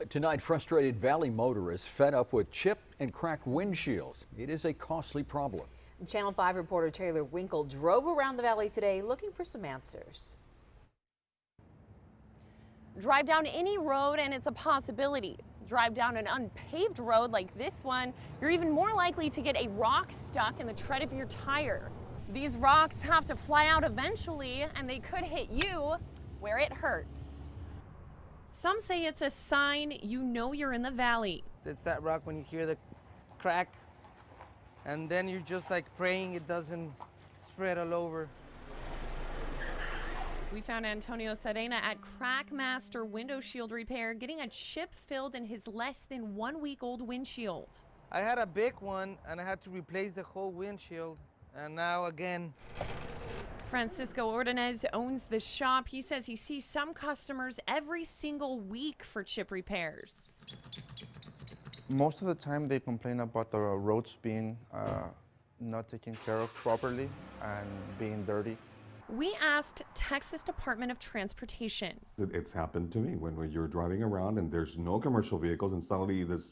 Tonight, frustrated Valley motorists fed up with chipped and cracked windshields. It is a costly problem. Channel 5 reporter Taylor Winkle drove around the valley today looking for some answers. Drive down any road and it's a possibility. Drive down an unpaved road like this one, you're even more likely to get a rock stuck in the tread of your tire. These rocks have to fly out eventually, and they could hit you where it hurts. Some say it's a sign you know you're in the valley. It's that rock when you hear the crack, and then you're just like praying it doesn't spread all over. We found Antonio Serena at Crackmaster Window Shield Repair getting a chip filled in his less than 1 week old windshield. I had a big one and I had to replace the whole windshield, and now again. Francisco Ordonez owns the shop. He says he sees some customers every single week for chip repairs. Most of the time they complain about the roads being not taken care of properly and being dirty. We asked Texas Department of Transportation. It's happened to me when you're driving around and there's no commercial vehicles and suddenly this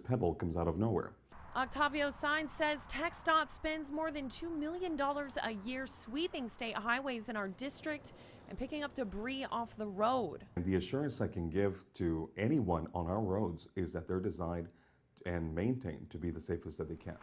pebble comes out of nowhere. Octavio Sainz says TxDOT spends more than $2 million a year sweeping state highways in our district and picking up debris off the road. And the assurance I can give to anyone on our roads is that they're designed and maintained to be the safest that they can.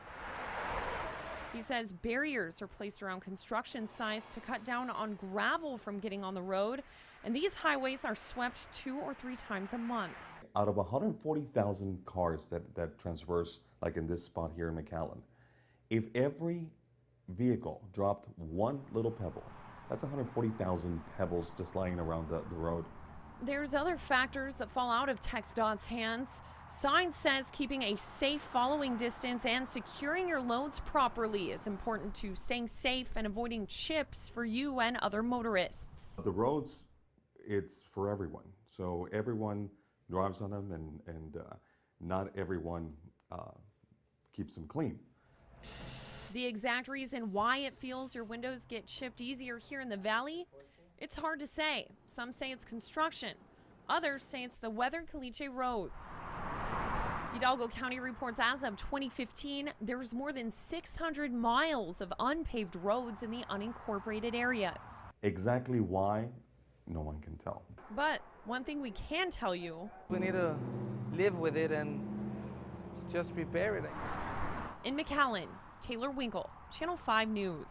He says barriers are placed around construction sites to cut down on gravel from getting on the road, and these highways are swept 2 or 3 times a month. Out of 140,000 cars that transverse, like in this spot here in McAllen, if every vehicle dropped one little pebble, that's 140,000 pebbles just lying around the road. There's other factors that fall out of TxDOT's hands. Sainz says keeping a safe following distance and securing your loads properly is important to staying safe and avoiding chips for you and other motorists. The roads, it's for everyone. So everyone drives on them, and not everyone keeps them clean. The exact reason why it feels your windows get chipped easier here in the valley, it's hard to say. Some say it's construction. Others say it's the weathered caliche roads. Hidalgo County reports as of 2015, there's more than 600 miles of unpaved roads in the unincorporated areas. Exactly why, no one can tell. But one thing we can tell you, we need to live with it and just repair it. In McAllen, Taylor Winkle, Channel 5 News.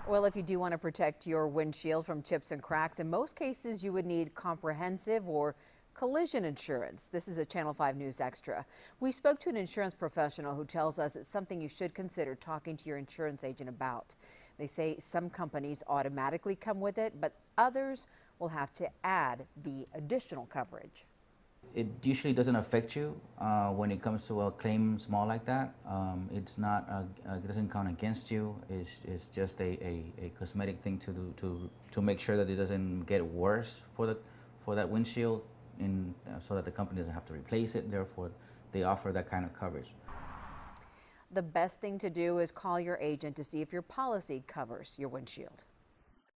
Well, if you do want to protect your windshield from chips and cracks, in most cases you would need comprehensive or collision insurance. This is a Channel 5 News Extra. We spoke to an insurance professional who tells us it's something you should consider talking to your insurance agent about. They say some companies automatically come with it, but others will have to add the additional coverage. It usually doesn't affect you when it comes to a claim small like that. It's not, it doesn't count against you. It's just a cosmetic thing to do to make sure that it doesn't get worse for that windshield, so that the company doesn't have to replace it. Therefore, they offer that kind of coverage. The best thing to do is call your agent to see if your policy covers your windshield.